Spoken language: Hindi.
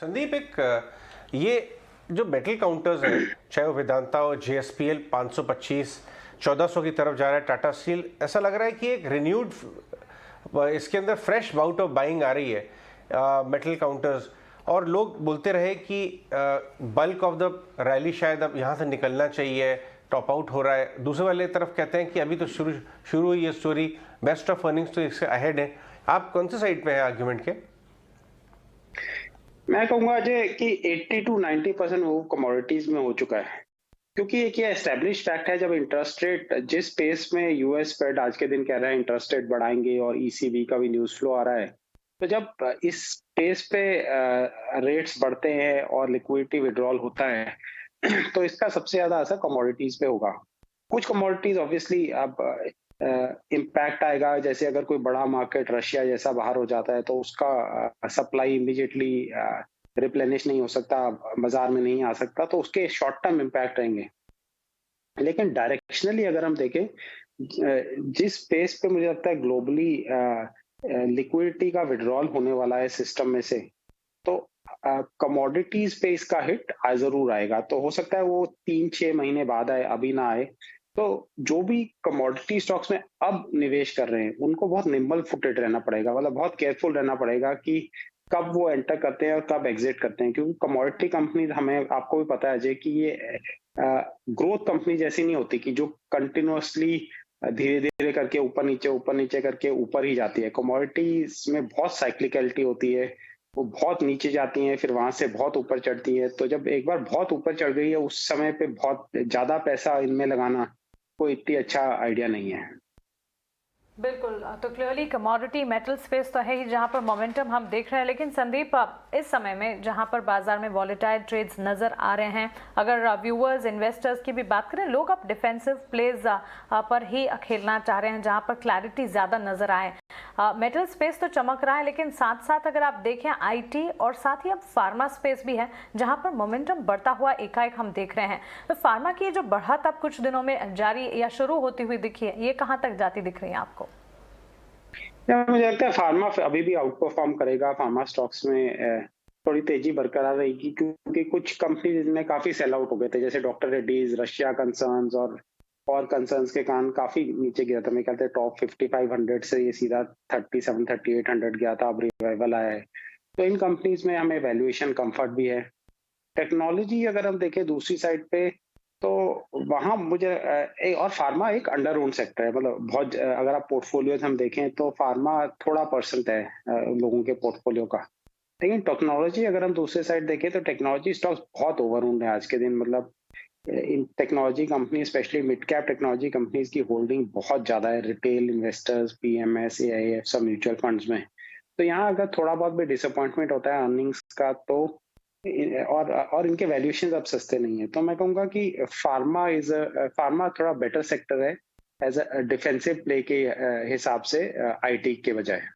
संदीप, ये जो मेटल काउंटर्स हैं, चाहे वो वेदांता हो, जेएसपीएल 525 1400 की तरफ जा रहा है, टाटा स्टील, ऐसा लग रहा है कि एक रिन्यूड इसके अंदर फ्रेश बाउट ऑफ बाइंग आ रही है मेटल काउंटर्स। और लोग बोलते रहे कि बल्क ऑफ द रैली शायद अब यहाँ से निकलना चाहिए, टॉप आउट हो रहा है। दूसरे वाले तरफ कहते हैं कि अभी तो शुरू हुई ये स्टोरी, बेस्ट ऑफ अर्निंग्स तो इससे अहेड है। आप कौन से साइड पे हैं आर्ग्यूमेंट के? मैं कहूंगा अजय कि 80 टू 90% वो कमोडिटीज में हो चुका है, क्योंकि एक ये एस्टेब्लिश फैक्ट है, जब इंटरेस्ट रेट जिस पेस में यूएस फेड आज के दिन कह रहा है इंटरेस्ट रेट बढ़ाएंगे और ईसीबी का भी न्यूज फ्लो आ रहा है, तो जब इस पेस पे रेट्स बढ़ते हैं और लिक्विडिटी विड्रॉल होता है तो इसका सबसे ज्यादा असर कमोडिटीज पे होगा। कुछ कमोडिटीज ऑब्वियसली अब इम्पैक्ट आएगा, जैसे अगर कोई बड़ा मार्केट रशिया जैसा बाहर हो जाता है तो उसका सप्लाई इमीडिएटली रिप्लेनिश नहीं हो सकता, बाजार में नहीं आ सकता, तो उसके शॉर्ट टर्म इम्पैक्ट रहेंगे। लेकिन डायरेक्शनली अगर हम देखें, जिस पेस पे मुझे लगता है ग्लोबली लिक्विडिटी का विड्रॉल होने वाला है सिस्टम में से, तो कमोडिटीज पे इसका हिट जरूर आएगा। तो हो सकता है वो 3-6 महीने बाद आए, अभी ना आए। तो जो भी कमोडिटी स्टॉक्स में अब निवेश कर रहे हैं उनको बहुत निम्बल फुटेड रहना पड़ेगा, मतलब बहुत केयरफुल रहना पड़ेगा कि कब वो एंटर करते हैं और कब एग्जिट करते हैं, क्योंकि कमोडिटी कंपनी, हमें आपको भी पता है अजय कि ये ग्रोथ कंपनी जैसी नहीं होती कि जो कंटिन्यूअसली धीरे धीरे करके ऊपर नीचे करके ऊपर ही जाती है। कमोडिटीज में बहुत साइक्लिकलिटी होती है, वो बहुत नीचे जाती हैं फिर वहां से बहुत ऊपर चढ़ती है। तो जब एक बार बहुत ऊपर चढ़ गई है, उस समय पे बहुत ज्यादा पैसा इनमें लगाना कोई इतनी अच्छा आइडिया नहीं है। बिल्कुल, तो क्लियरली कमोडिटी मेटल स्पेस तो है ही जहां पर मोमेंटम हम देख रहे हैं। लेकिन संदीप, इस समय में जहां पर बाजार में वॉलेटाइल ट्रेड्स नजर आ रहे हैं, अगर व्यूअर्स इन्वेस्टर्स की भी बात करें, लोग अब डिफेंसिव प्लेज पर ही खेलना चाह रहे हैं जहां पर क्लैरिटी ज्यादा नजर आए। मेटल स्पेस तो चमक रहा है, लेकिन साथ साथ अगर आप देखें आईटी और साथ ही अब फार्मा स्पेस भी है जहां पर मोमेंटम बढ़ता हुआ एकाएक हम देख रहे हैं। तो फार्मा की जो बढ़त अब कुछ दिनों में जारी या शुरू होती हुई दिखी है, ये कहां तक जाती दिख रही है आपको? मुझे लगता है फार्मा अभी भी आउट परफॉर्म करेगा। फार्मा स्टॉक्स में थोड़ी तेजी बरकरार रहेगी, क्योंकि कुछ कंपनी में काफी सेल आउट हो गए थे, जैसे डॉक्टर रेड्डीज, रशिया कंसर्न्स और कंसर्न्स के कारण काफी नीचे गिरा था। मैं कहते हैं टॉप 5500 से ये सीधा 37-3800 गया था, अब रिवाइवल आया है। तो इन कंपनीज में हमें वैल्यूएशन कंफर्ट भी है। टेक्नोलॉजी अगर हम देखें दूसरी साइड पे, तो वहां मुझे और फार्मा एक अंडर ओन सेक्टर है, मतलब बहुत अगर आप पोर्टफोलियो हम देखें तो फार्मा थोड़ा परसेंट है लोगों के पोर्टफोलियो का। लेकिन टेक्नोलॉजी अगर हम दूसरे साइड देखें तो टेक्नोलॉजी स्टॉक्स बहुत ओवर ओन्ड है आज के दिन। मतलब इन technology company, specially mid cap technology companies की होल्डिंग बहुत ज्यादा है रिटेल इन्वेस्टर्स, पीएमएस, एआईएफ, सब म्यूचुअल फंड्स में। तो यहाँ अगर थोड़ा बहुत भी डिसअपॉइंटमेंट होता है अर्निंग्स का, तो और इनके वैल्यूएशन अब सस्ते नहीं है, तो मैं कहूंगा कि फार्मा थोड़ा बेटर सेक्टर है एज अ डिफेंसिव प्ले के हिसाब से आईटी के बजाय।